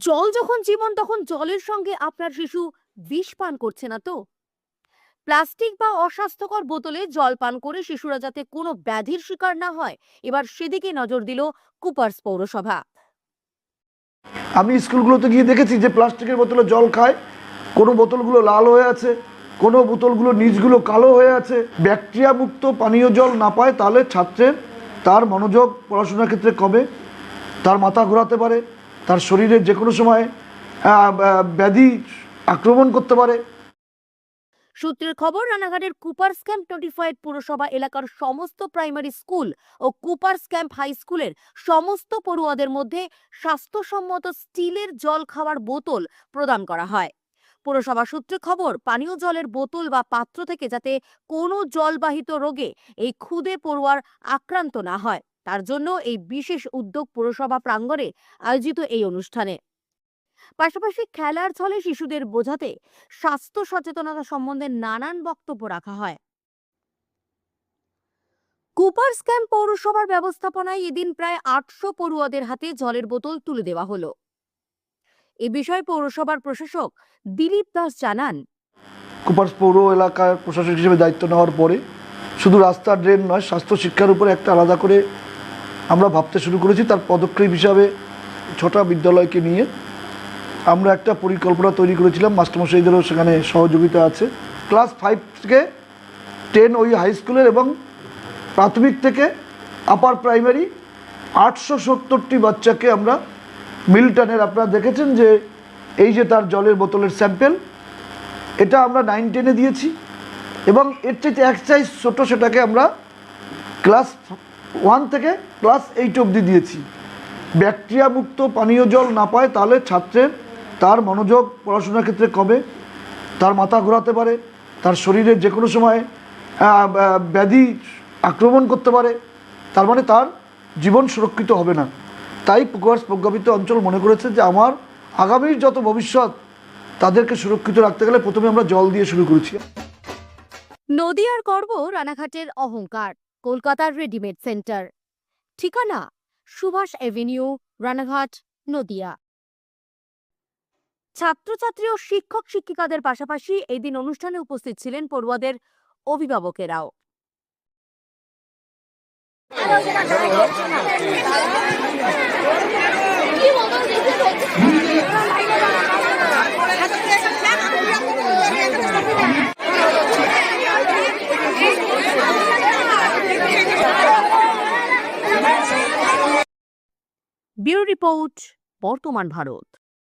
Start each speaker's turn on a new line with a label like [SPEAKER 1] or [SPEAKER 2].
[SPEAKER 1] জল যখন জীবন, তখন জলের সঙ্গে আপনার শিশু বিষ পান করছে না তো? প্লাস্টিক বা অস্বাস্থ্যকর বোতলে জল পান করে শিশুরা যাতে কোনো ব্যাধির শিকার না হয়, এবার সেদিকে নজর দিল কুপার্স পৌরসভা।
[SPEAKER 2] আমি স্কুলগুলোতে গিয়ে দেখেছি যে প্লাস্টিকের বোতলে জল খায়, কোনো বোতলগুলো লাল হয়ে আছে, কোনো বোতলগুলো নিচগুলো কালো হয়ে আছে। ব্যাকটেরিয়া মুক্ত পানীয় জল না পায় তাহলে ছাত্রের তার মনোযোগ পড়াশোনার ক্ষেত্রে কমে, তার মাথা ঘোরাতে পারে, তার শরীরে যে কোনো সময় ব্যাধি আক্রমণ করতে পারে।
[SPEAKER 1] সূত্রের খবর, রানাঘাটের কুপার্স ক্যাম্প নোটিফাইড পুরসভা এলাকার সমস্ত প্রাইমারি স্কুল ও কুপার্স ক্যাম্প হাই স্কুলের সমস্ত পড়ুয়াদের মধ্যে স্বাস্থ্যসম্মত স্টিলের জল খাওয়ার বোতল প্রদান করা হয়। পুরসভা সূত্রে খবর, পানীয় জলের বোতল বা পাত্র থেকে যাতে কোনো জলবাহিত রোগে এই ক্ষুদে পড়ুয়ার আক্রান্ত না হয়, তার জন্য এই বিশেষ উদ্যোগ পুরসভা প্রাঙ্গণে আয়োজিত এই অনুষ্ঠানে। পাশাপাশি খেলার ছলে শিশুদের বোঝাতে স্বাস্থ্য সচেতনতা সম্বন্ধে নানান বক্তব্য রাখা হয়। কুপার্স ক্যাম্প পৌরসভার ব্যবস্থাপনায় এদিন প্রায় 800 পড়ুয়াদের হাতে জলের বোতল তুলে দেওয়া হলো। এ বিষয়ে পৌরসভার প্রশাসক দিলীপ দাস জানান,
[SPEAKER 2] কুপার্স পৌর এলাকার প্রশাসক হিসেবে দায়িত্ব নেওয়ার পরে শুধু রাস্তা ড্রেন নয়, স্বাস্থ্য শিক্ষার উপরে একটা আলাদা করে আমরা ভাবতে শুরু করেছি। তার পদক্ষেপ হিসাবে 6টা বিদ্যালয়কে নিয়ে আমরা একটা পরিকল্পনা তৈরি করেছিলাম। মাস্টারমশাইদেরও সেখানে সহযোগিতা আছে। ক্লাস 5 থেকে 10 ওই হাই স্কুলের এবং প্রাথমিক থেকে আপার প্রাইমারি 870টি বাচ্চাকে আমরা মিল্টনের, আপনারা দেখেছেন যে এই যে তার জলের বোতলের স্যাম্পেল, এটা আমরা 9-10-এ দিয়েছি এবং এর চাইতে এক সাইজ ছোটো সেটাকে আমরা ক্লাস 1 থেকে ক্লাস 8 অবধি দিয়েছি। ব্যাকটেরিয়া মুক্ত পানীয় জল না পায় তাহলে ছাত্রের তার মনোযোগ পড়াশোনার ক্ষেত্রে কমে, তার মাথা ঘোরাতে পারে, তার শরীরে যে কোনো সময় ব্যাধি আক্রমণ করতে পারে, তার মানে তার জীবন সুরক্ষিত হবে না। তাই কুপার্স প্রজ্ঞাপিত অঞ্চল মনে করেছে যে আমার আগামীর যত ভবিষ্যৎ, তাদেরকে সুরক্ষিত রাখতে গেলে প্রথমে আমরা জল দিয়ে শুরু করেছি।
[SPEAKER 1] নদিয়ার গর্ব, রানাঘাটের অহংকার, কলকাতার রেডিমেড সেন্টার। ঠিকানা সুভাষ এভিনিউ, রানাঘাট, নদিয়া। ছাত্রছাত্রী ও শিক্ষক শিক্ষিকাদের পাশাপাশি এদিন অনুষ্ঠানে উপস্থিত ছিলেন পড়ুয়াদের অভিভাবকেরাও। ব্যুরো রিপোর্ট, বর্তমান ভারত।